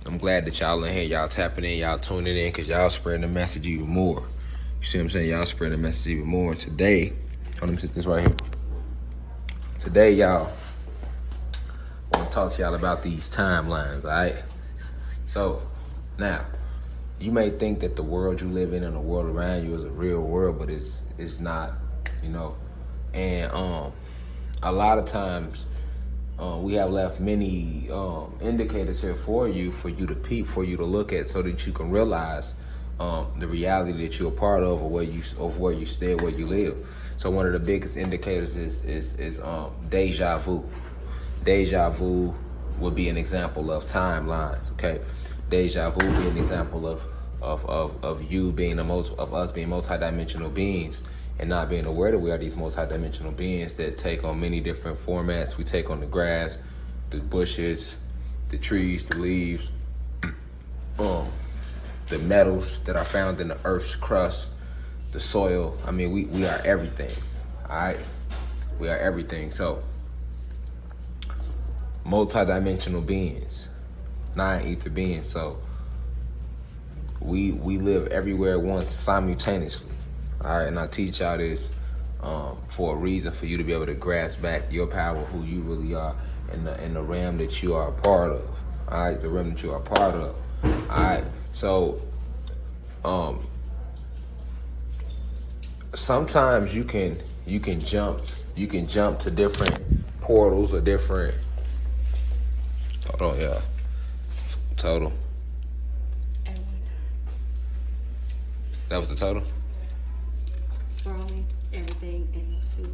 I'm glad that y'all in here, y'all tapping in, y'all tuning in, because y'all spreading the message even more. You see what I'm saying? Y'all spreading the message even more. And today, let me sit this right here. Today, y'all, I want to talk to y'all about these timelines, all right? So, now, you may think that the world you live in and the world around you is a real world, but it's not, you know. And a lot of times, we have left many indicators here for you to peep, for you to look at, so that you can realize the reality that you're a part of, or where you stay, where you live. So one of the biggest indicators is deja vu. Deja vu would be an example of timelines. Okay, deja vu would be an example of you being of us being multidimensional beings, and not being aware that we are these multidimensional beings that take on many different formats. We take on the grass, the bushes, the trees, the leaves, the metals that are found in the earth's crust, the soil. I mean, we are everything. All right, we are everything. So, multidimensional beings, non-ether beings. So, we live everywhere at once simultaneously. All right, and I teach y'all this for a reason, for you to be able to grasp back your power, who you really are, and the realm that you are a part of. All right, the realm that you are a part of. All right, so sometimes you can jump to different portals or different. Hold on, yeah, total. That was the total. Throwing everything in two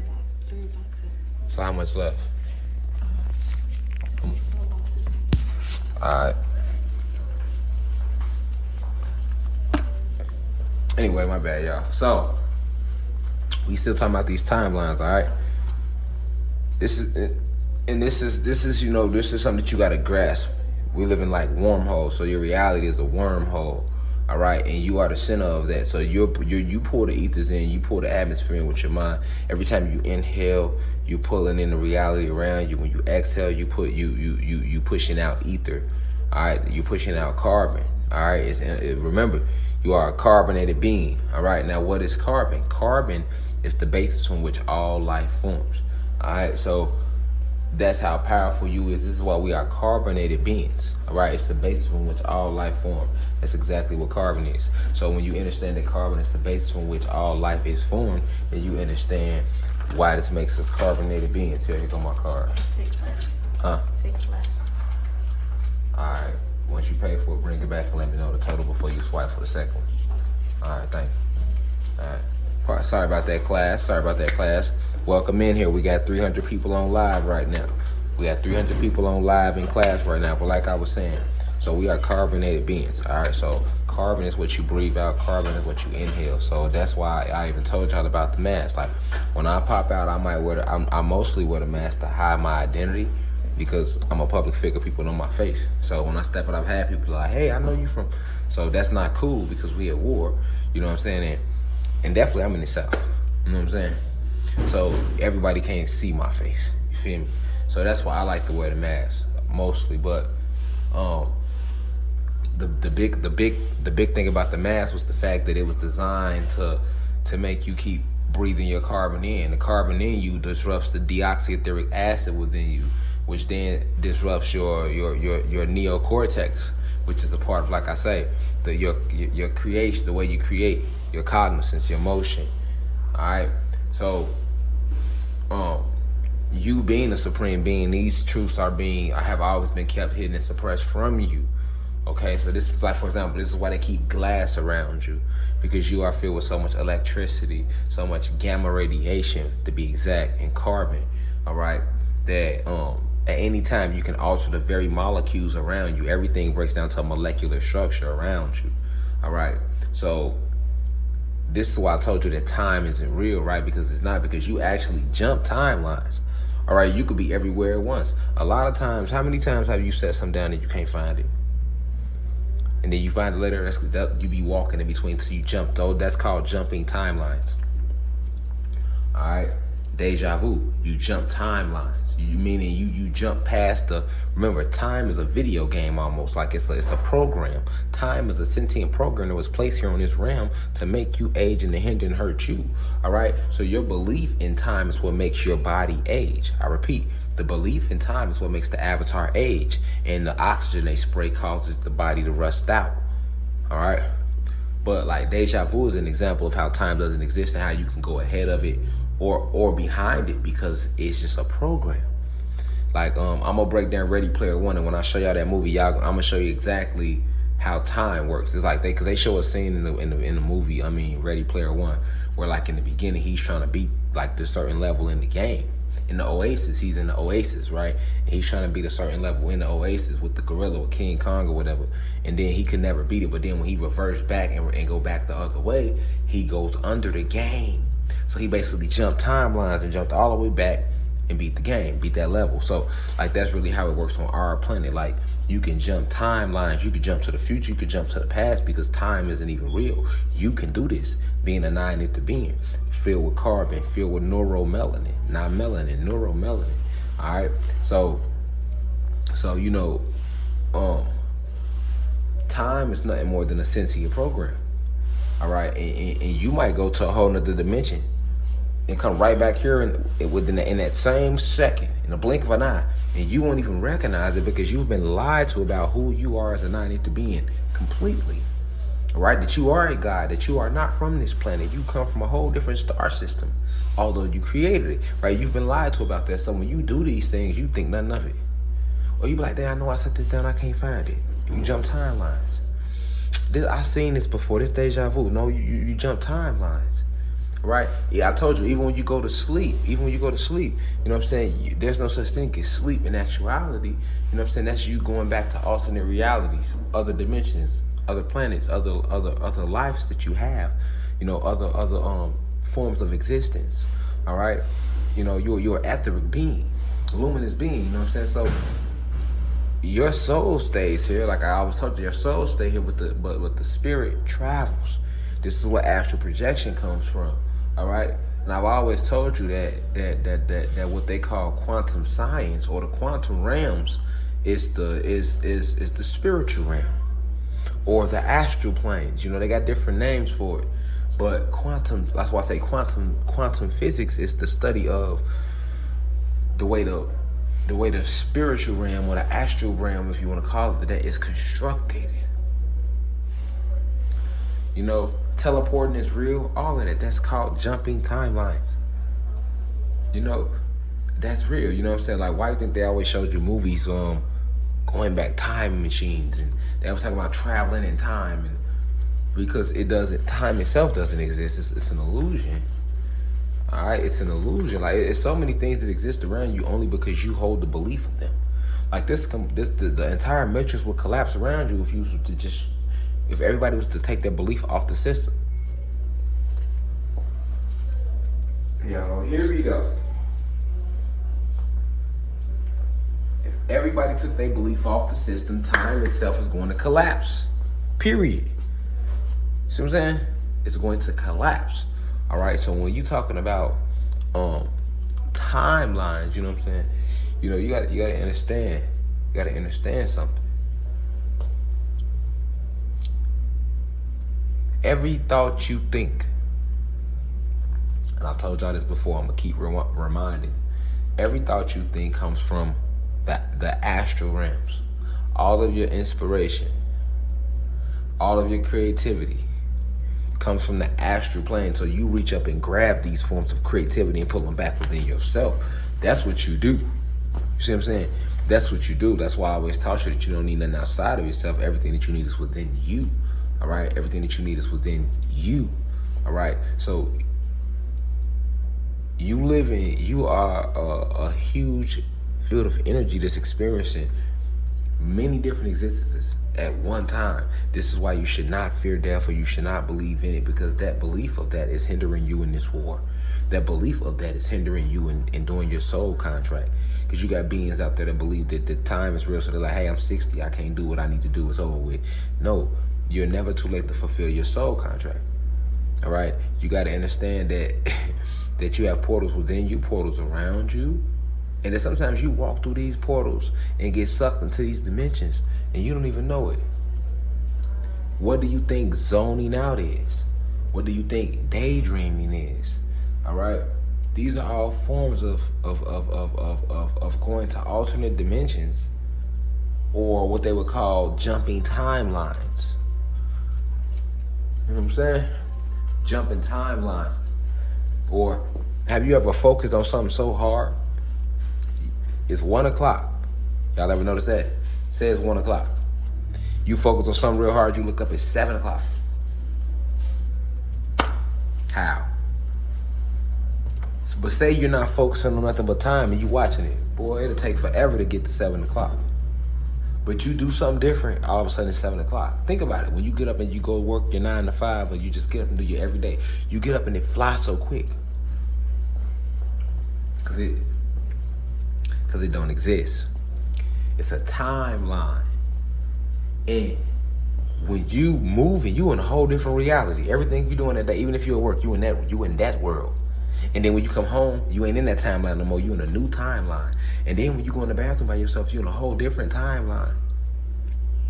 boxes, 3 boxes. So how much left? All right. Anyway, my bad, y'all. So we still talking about these timelines, all right? This is something that you gotta grasp. We live in like wormholes, so your reality is a wormhole. All right, and you are the center of that. So you pull the ethers in, you pull the atmosphere in with your mind. Every time you inhale, you pulling in the reality around you. When you exhale, you pushing out ether. All right, you pushing out carbon. All right, remember, you are a carbonated being. All right, now what is carbon? Carbon is the basis from which all life forms. All right, so that's how powerful you is. This is why we are carbonated beings. All right, it's the basis from which all life forms. That's exactly what carbon is. So when you understand that carbon is the basis from which all life is formed, then you understand why this makes us carbonated beings. Here go my card. 6 left. Huh? 6 left. All right. Once you pay for it, bring it back and let me know the total before you swipe for the second one. All right, thank you. All right. Sorry about that, class. Welcome in here. We got 300 people on live right now. We got 300 people on live in class right now. But like I was saying, so we are carbonated beings. All right. So carbon is what you breathe out. Carbon is what you inhale. So that's why I even told y'all about the mask. Like when I pop out, I mostly wear the mask to hide my identity, because I'm a public figure. People know my face. So when I step out, I've had people like, hey, I know you from. So that's not cool, because we at war. You know what I'm saying? And definitely I'm in the South. You know what I'm saying? So everybody can't see my face. You feel me? So that's why I like to wear the mask mostly. But the big thing about the mask was the fact that it was designed to make you keep breathing your carbon in. The carbon in you disrupts the deoxyetheric acid within you, which then disrupts your neocortex, which is a part of, like I say, your creation, the way you create, your cognizance, your motion. All right. So, you being a supreme being, these truths have always been kept hidden and suppressed from you. Okay, so this is like, for example, this is why they keep glass around you, because you are filled with so much electricity, so much gamma radiation, to be exact, and carbon. All right, that at any time you can alter the very molecules around you. Everything breaks down to a molecular structure around you. All right, so this is why I told you that time isn't real, right? Because it's not, because you actually jump timelines. All right, you could be everywhere at once. A lot of times, how many times have you set something down and you can't find it? And then you find it later, you be walking in between, so you jump. Though that's called jumping timelines. All right, Deja vu. You jump timelines. Meaning you jump past the. Remember, time is a video game almost. Like it's a program. Time is a sentient program that was placed here on this realm to make you age and to hinder and hurt you. All right. So your belief in time is what makes your body age. I repeat. The belief in time is what makes the avatar age, and the oxygen they spray causes the body to rust out. All right. But like deja vu is an example of how time doesn't exist and how you can go ahead of it or behind it because it's just a program. Like I'm gonna break down Ready Player One, and when I show y'all that movie, I'm gonna show you exactly how time works. It's like because they show a scene in the movie. I mean Ready Player One, where like in the beginning he's trying to beat like this certain level in the game. In the Oasis, he's in the Oasis, right? And he's trying to beat a certain level in the Oasis with the gorilla, with King Kong or whatever. And then he could never beat it. But then when he reversed back and go back the other way, he goes under the game. So he basically jumped timelines and jumped all the way back and beat the game, beat that level. So like that's really how it works on our planet. Like you can jump timelines, you can jump to the future, you can jump to the past because time isn't even real. You can do this being a non-ether being, filled with carbon, filled with neuromelanin, not melanin, neuromelanin. All right. So you know, time is nothing more than a sentient program. All right, and you might go to a whole nother dimension and come right back here in that same second, in the blink of an eye, and you won't even recognize it because you've been lied to about who you are as a non-ether being completely. All right, that you are a god, that you are not from this planet. You come from a whole different star system, although you created it. Right, you've been lied to about that. So when you do these things, you think nothing of it, or you be like, "Damn, I know I set this down, I can't find it." You jump timelines. I seen this before. This deja vu. No, you jump timelines, right? Yeah, I told you. Even when you go to sleep, you know what I'm saying. There's no such thing as sleep in actuality. You know what I'm saying. That's you going back to alternate realities, other dimensions, other planets, other lives that you have. You know, other forms of existence. All right. You know, you're an etheric being, luminous being. You know what I'm saying. So your soul stays here, like I always told you. Your soul stay here, but the spirit travels. This is where astral projection comes from. All right, and I've always told you that what they call quantum science or the quantum realms is the spiritual realm or the astral planes. You know, they got different names for it, but quantum. That's why I say quantum physics is the study of the way the spiritual realm or the astral realm, if you want to call it that, is constructed. You know, teleporting is real, all of that. That's called jumping timelines. You know, that's real. You know what I'm saying? Like, why do you think they always showed you movies going back time machines, and they always talking about traveling in time, and because time itself doesn't exist. It's an illusion. All right, it's an illusion. Like, it's so many things that exist around you only because you hold the belief of them. Like the entire matrix would collapse around you if everybody was to take their belief off the system. Yeah, well, here we go. If everybody took their belief off the system, time itself is going to collapse. Period. See what I'm saying? It's going to collapse. All right, so when you talking about timelines, you know what I'm saying? You know, you gotta understand. You gotta understand something. Every thought you think, and I told y'all this before, I'm gonna keep reminding. Every thought you think comes from the astral realms. All of your inspiration, all of your creativity comes from the astral plane. So you reach up and grab these forms of creativity and pull them back within yourself. That's what you do. You see what I'm saying? That's what you do. That's why I always taught you that you don't need nothing outside of yourself. Everything that you need is within you. All right? Everything that you need is within you. All right? So you are a huge field of energy that's experiencing many different existences at one time. This is why you should not fear death, or you should not believe in it, because that belief of that is hindering you in this war. That belief of that is hindering you in doing your soul contract. Because you got beings out there that believe that the time is real, so they're like, hey, I'm 60, I can't do what I need to do, it's over with. No, you're never too late to fulfill your soul contract. All right? You got to understand that that you have portals within you, portals around you, and that sometimes you walk through these portals and get sucked into these dimensions and you don't even know it. What do you think zoning out is? What do you think daydreaming is? All right? These are all forms of going to alternate dimensions, or what they would call jumping timelines. You know what I'm saying? Jumping timelines. Or have you ever focused on something so hard? It's 1 o'clock. Y'all ever notice that? Say it's 1 o'clock. You focus on something real hard, you look up, it's 7 o'clock. How? But say you're not focusing on nothing but time and you watching it. Boy, it'll take forever to get to 7 o'clock. But you do something different, all of a sudden it's 7 o'clock. Think about it. When you get up and you go work your 9 to 5, or you just get up and do your everyday, you get up and it flies so quick. Because it don't exist. It's a timeline. And when you move, and you in a whole different reality. Everything you doing that day, even if you're at work, you in that world. And then when you come home, you ain't in that timeline no more. You in a new timeline. And then when you go in the bathroom by yourself, you're in a whole different timeline.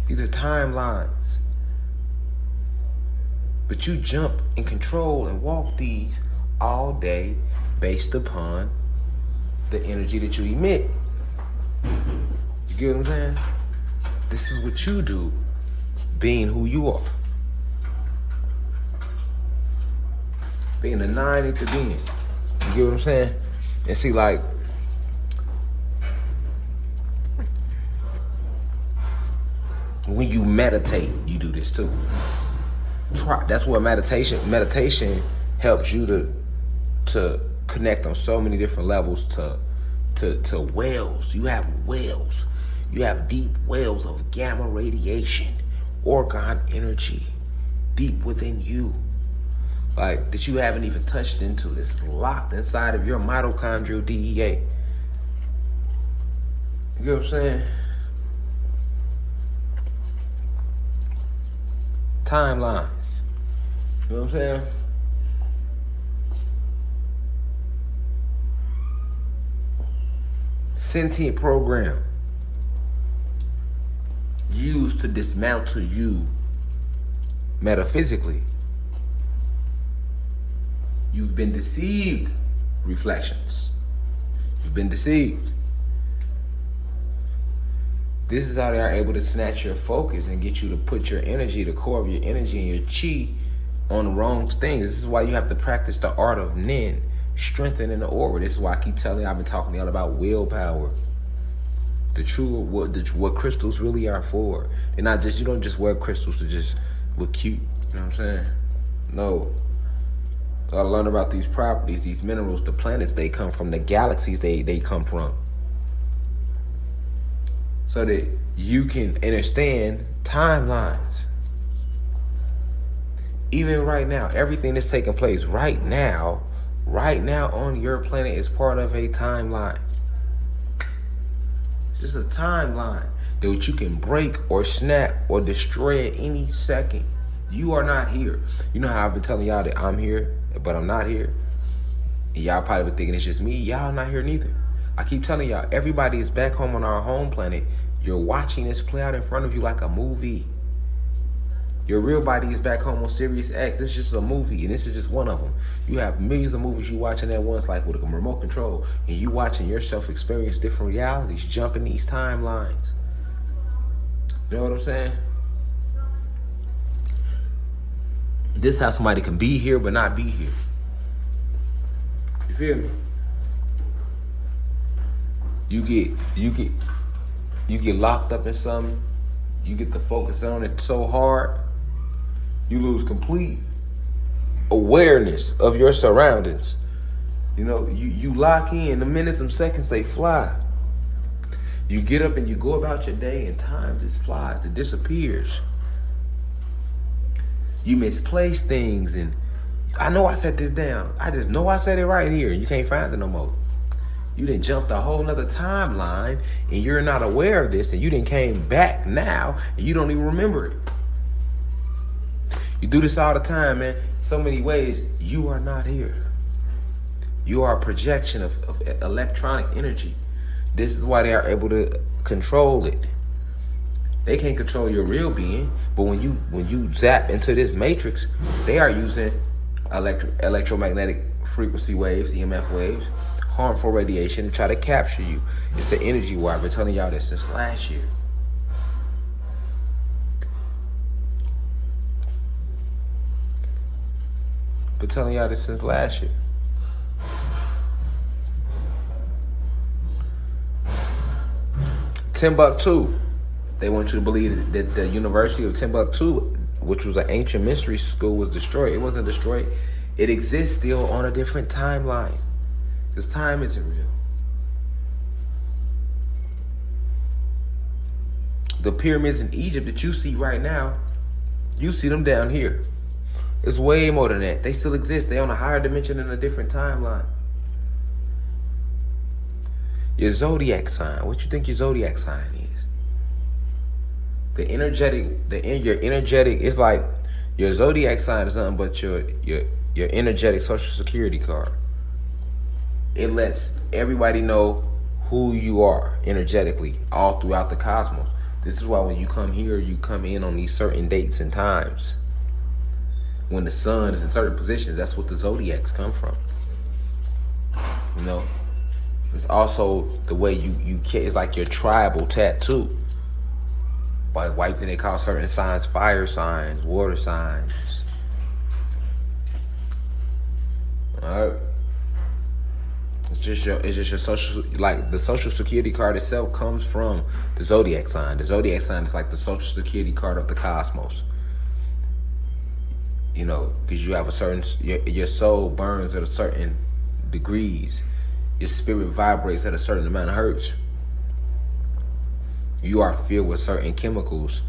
These are timelines. But you jump and control and walk these all day based upon the energy that you emit. You get what I'm saying? This is what you do, being who you are. Being the 9 into being. You get what I'm saying? And see, like, when you meditate, you do this too. That's what meditation helps you to connect on so many different levels to wells. You have wells. You have deep wells of gamma radiation, orgone energy, deep within you. Like, that you haven't even touched into. This is locked inside of your mitochondrial DEA. You know what I'm saying? Timelines. You know what I'm saying? Sentient program used to dismantle you metaphysically. You've been deceived, reflections. You've been deceived. This is how they are able to snatch your focus and get you to put your energy, the core of your energy and your chi, on the wrong things. This is why you have to practice the art of Nin, strengthening the aura. This is why I keep telling you, I've been talking to y'all about willpower. The true, what crystals really are for. They're not just, you don't just wear crystals to just look cute. You know what I'm saying? No. So I learned about these properties, these minerals, the planets they come from, the galaxies they come from. So that you can understand timelines. Even right now, everything that's taking place right now on your planet is part of a timeline. Just a timeline that you can break or snap or destroy at any second. You are not here. You know how I've been telling y'all that I'm here, but I'm not here? And y'all probably been thinking it's just me. Y'all not here neither. I keep telling y'all, everybody is back home on our home planet. You're watching this play out in front of you like a movie. Your real body is back home on Sirius X. It's just a movie, and this is just one of them. You have millions of movies you watching at once, like with a remote control, and you watching yourself experience different realities, jumping these timelines. You know what I'm saying? This is how somebody can be here but not be here. You feel me? You get locked up in something. You get to focus on it so hard, you lose complete awareness of your surroundings. You know, you lock in, the minutes and seconds, they fly. You get up and you go about your day and time just flies, it disappears. You misplace things, and I know I set this down. I just know I said it right here, and you can't find it no more. You done jumped a whole nother timeline, and you're not aware of this, and you done came back now, and you don't even remember it. You do this all the time, man. So many ways, you are not here. You are a projection of electronic energy. This is why they are able to control it. They can't control your real being, but when you zap into this matrix, they are using electromagnetic frequency waves, EMF waves, harmful radiation to try to capture you. It's an energy war. I've been telling y'all this since last year. Been telling y'all this since last year. Timbuktu. They want you to believe that the University of Timbuktu, which was an ancient mystery school, was destroyed. It wasn't destroyed. It exists still on a different timeline. Because time isn't real. The pyramids in Egypt that you see right now, you see them down here. It's way more than that. They still exist. They're on a higher dimension in a different timeline. Your zodiac sign. What you think your zodiac sign is? Your energetic, it's like your zodiac sign is nothing but your energetic social security card. It lets everybody know who you are energetically all throughout the cosmos. This is why when you come here, you come in on these certain dates and times. When the sun is in certain positions, that's what the zodiacs come from. You know? It's also the way it's like your tribal tattoo. By white, they call certain signs fire signs, water signs. Alright. It's just your social, like the social security card itself comes from the zodiac sign. The zodiac sign is like the social security card of the cosmos. You know, because you have a certain, your soul burns at a certain degrees. Your spirit vibrates at a certain amount of hertz. You are filled with certain chemicals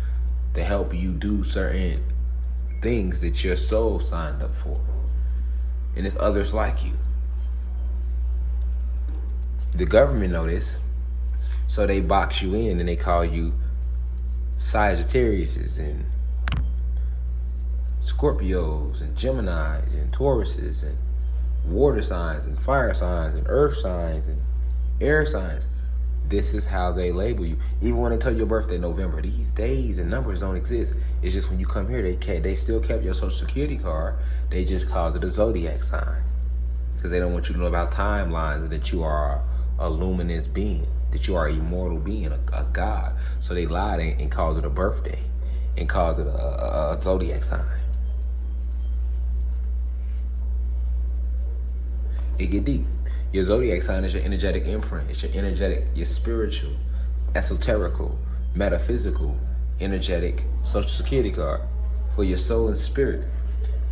that help you do certain things that your soul signed up for. And it's others like you. The government know this, so they box you in and they call you Sagittariuses and Scorpios and Geminis and Tauruses and water signs and fire signs and earth signs and air signs. This is how they label you. Even when they tell you your birthday November, these days and numbers don't exist. It's just when you come here, they still kept your social security card. They just called it a zodiac sign. Because they don't want you to know about timelines and that you are a luminous being, that you are an immortal being, a god. So they lied and called it a birthday and called it a zodiac sign. It get deep. Your zodiac sign is your energetic imprint. It's your energetic, your spiritual, esoterical, metaphysical, energetic social security card for your soul and spirit.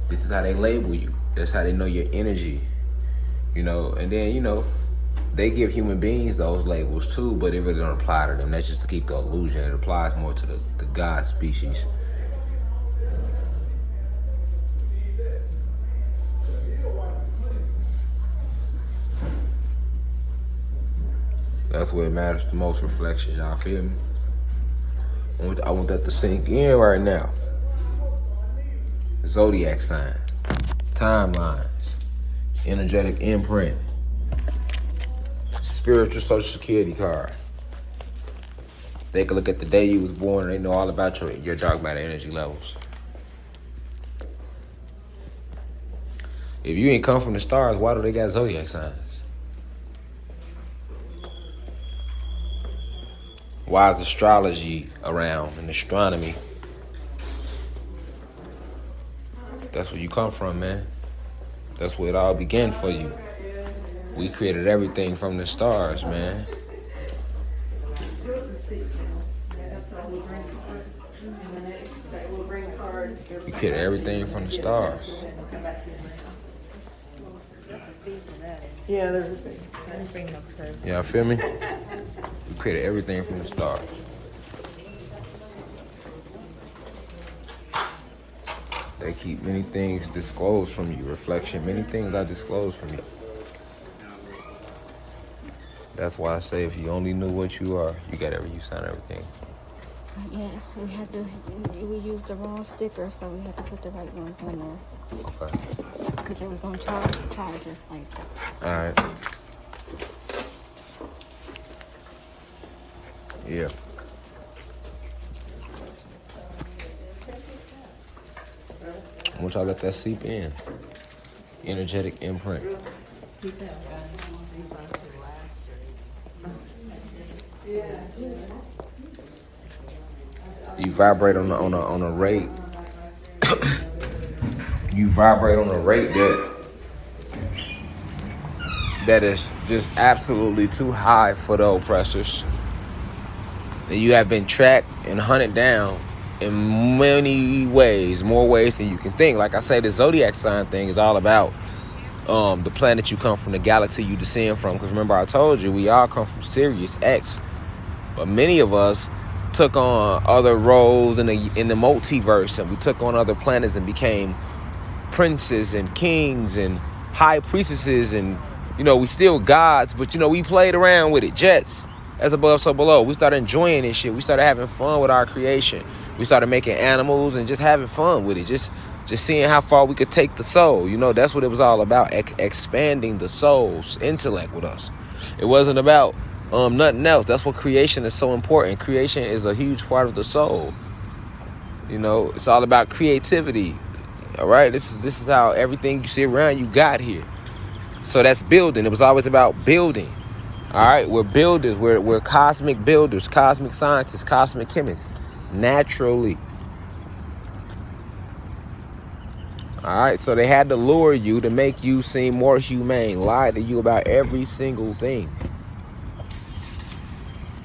This is how they label you. That's how they know your energy. You know, and then, you know, they give human beings those labels too, but it really don't apply to them. That's just to keep the illusion. It applies more to the God species. That's where it matters the most, reflections, y'all feel me? I want that to sink in right now. Zodiac sign, timelines, energetic imprint, spiritual social security card. They can look at the day you was born and they know all about your dark matter energy levels. If you ain't come from the stars, why do they got zodiac signs? Why is astrology around and astronomy? That's where you come from, man. That's where it all began for you. We created everything from the stars, man. We created everything from the stars. Yeah, there's a thing. Y'all feel me? We created everything from the stars. They keep many things disclosed from you. Reflection, many things are disclosed from you. That's why I say if you only knew what you are, you got every use on everything. Yeah, we used the wrong sticker, so we had to put the right ones on there. Okay. because they was gonna charge us like that. All right. Yeah. I want y'all to let that seep in. Energetic imprint. You vibrate on a rate. You vibrate on a rate that is just absolutely too high for the oppressors. And you have been tracked and hunted down in many ways, more ways than you can think. Like I say, the zodiac sign thing is all about the planet you come from, the galaxy you descend from. Because remember, I told you we all come from Sirius X, but many of us took on other roles in the multiverse, and we took on other planets and became princes and kings and high priestesses, and we still gods, but we played around with it. Jets, as above, so below. We started enjoying this shit. We started having fun with our creation. We started making animals and just having fun with it. Just seeing how far we could take the soul. That's what it was all about. Expanding the soul's intellect with us. It wasn't about nothing else. That's what creation is so important. Creation is a huge part of the soul. It's all about creativity. All right, this is how everything you see around you got here. So that's building. It was always about building. All right, we're builders. We're cosmic builders, cosmic scientists, cosmic chemists, naturally. All right, so they had to lure you to make you seem more humane, lie to you about every single thing.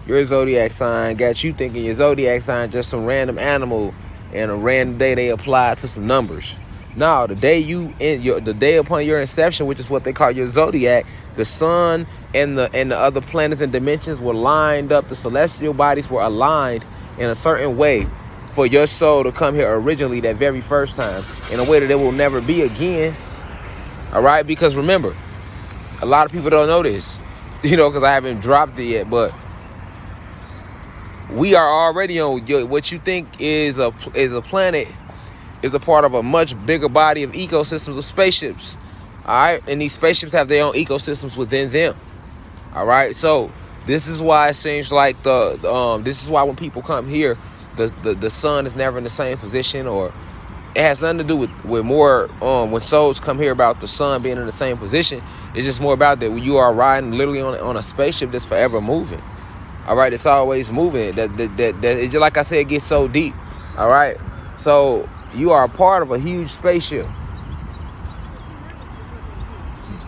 Your zodiac sign got you thinking your zodiac sign just some random animal, and a random day they apply to some numbers. No, the day upon your inception, which is what they call your zodiac, the sun and the other planets and dimensions were lined up. The celestial bodies were aligned in a certain way for your soul to come here originally that very first time, in a way that it will never be again. All right, because remember, a lot of people don't know this, because I haven't dropped it yet, but we are already on what you think is a planet, is a part of a much bigger body of ecosystems of spaceships. All right, and these spaceships have their own ecosystems within them. All right, so this is why it seems like this is why when people come here, the sun is never in the same position, or it has nothing to do with more when souls come here about the sun being in the same position. It's just more about that when you are riding literally on a spaceship that's forever moving. All right, it's always moving. That it's just like I said, it gets so deep. All right, so you are a part of a huge spaceship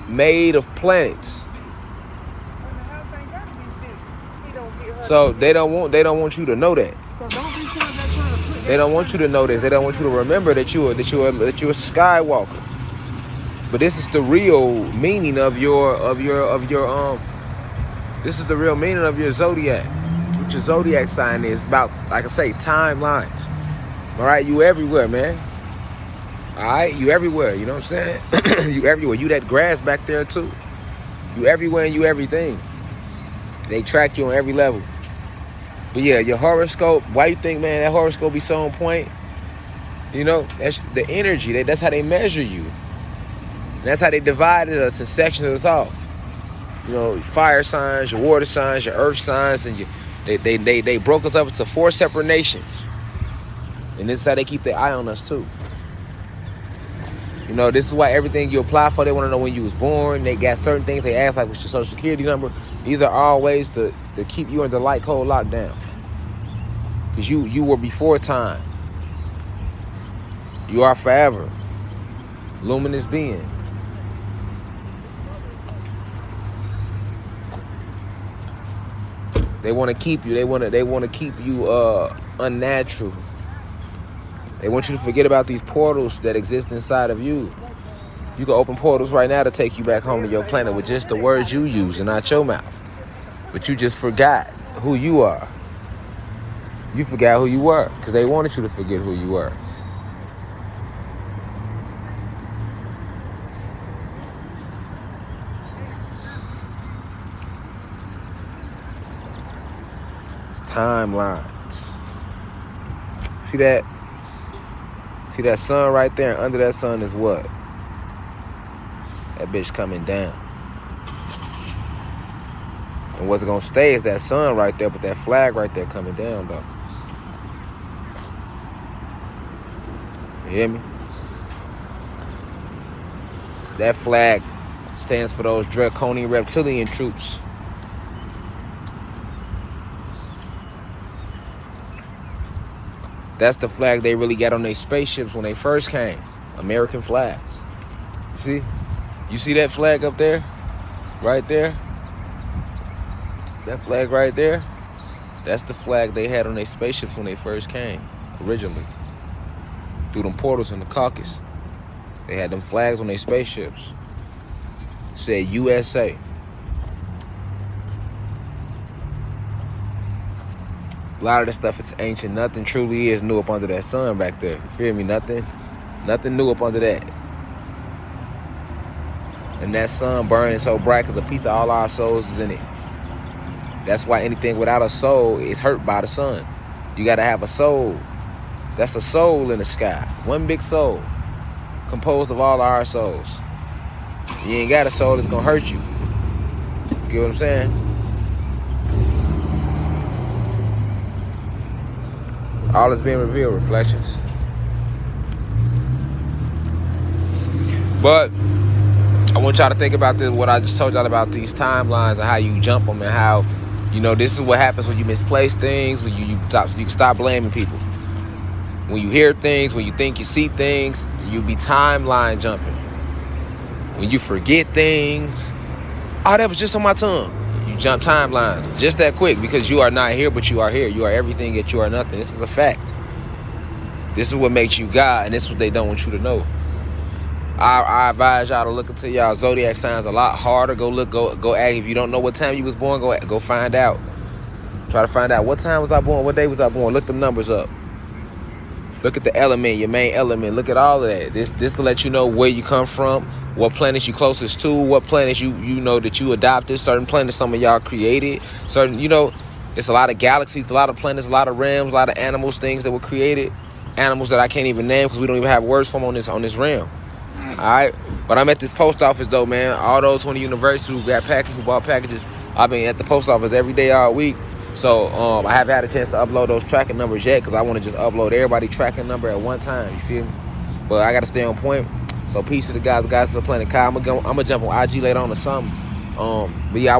made of planets. So they don't want you to know that. They don't want you to know this. They don't want you to remember that you're a Skywalker. But this is the real meaning of your this is the real meaning of your zodiac. What your zodiac sign is about, like I say, timelines. All right, you everywhere, man. All right, you everywhere. You know what I'm saying? You everywhere. You that grass back there too. You everywhere and you everything. They track you on every level. But yeah, your horoscope. Why you think, man, that horoscope be so on point? That's the energy. That's how they measure you. And that's how they divided us and sectioned us off. Fire signs, your water signs, your earth signs, and they broke us up into 4 separate nations. And this is how they keep their eye on us too. This is why everything you apply for, they want to know when you was born. They got certain things they ask, like what's your social security number. These are all ways to keep you in the light code lockdown. Because you were before time. You are forever. Luminous being. They want to keep you. They want to keep you unnatural. They want you to forget about these portals that exist inside of you. You can open portals right now to take you back home to your planet with just the words you use and not your mouth. But you just forgot who you are. You forgot who you were because they wanted you to forget who you were. Timelines. See that sun right there? And under that sun is what? That bitch coming down. And what's gonna stay is that sun right there, but that flag right there coming down, though. You hear me? That flag stands for those draconian reptilian troops. That's the flag they really got on their spaceships when they first came. American flags. You see? You see that flag up there? Right there? That flag right there? That's the flag they had on their spaceships when they first came, originally. Through them portals in the Caucasus. They had them flags on their spaceships. It said USA. A lot of this stuff is ancient. Nothing truly is new up under that sun back there. You feel me? Nothing new up under that. And that sun burning so bright because a piece of all our souls is in it. That's why anything without a soul is hurt by the sun. You got to have a soul. That's a soul in the sky. One big soul. Composed of all our souls. You ain't got a soul that's going to hurt you. You get what I'm saying? All is being revealed, reflections. But I want y'all to think about this, what I just told y'all about these timelines and how you jump them and how, you know, this is what happens when you misplace things, when you can stop blaming people. When you hear things, when you think you see things, you be timeline jumping. When you forget things, oh, that was just on my tongue. You jump timelines just that quick because you are not here, but you are here. You are everything, yet you are nothing. This is a fact. This is what makes you God, and this is what they don't want you to know. I advise y'all to look into y'all zodiac signs a lot harder. Go look, go ask. If you don't know what time you was born, go find out. Try to find out what time was I born, what day was I born. Look them numbers up. Look at the element, your main element. Look at all of that. This to let you know where you come from, what planets you closest to, what planets you know that you adopted. Certain planets some of y'all created. Certain, you know, it's a lot of galaxies, a lot of planets, a lot of realms, a lot of animals, things that were created. Animals that I can't even name because we don't even have words for them on this realm. All right, but I'm at this post office though, man. All those 20 universities who bought packages, I've been at the post office every day all week. So I haven't had a chance to upload those tracking numbers yet because I want to just upload everybody's tracking number at one time. You feel me? But I got to stay on point. So peace to the guys of the Planet Kai. I'm gonna jump on IG later on or something. But yeah, I want.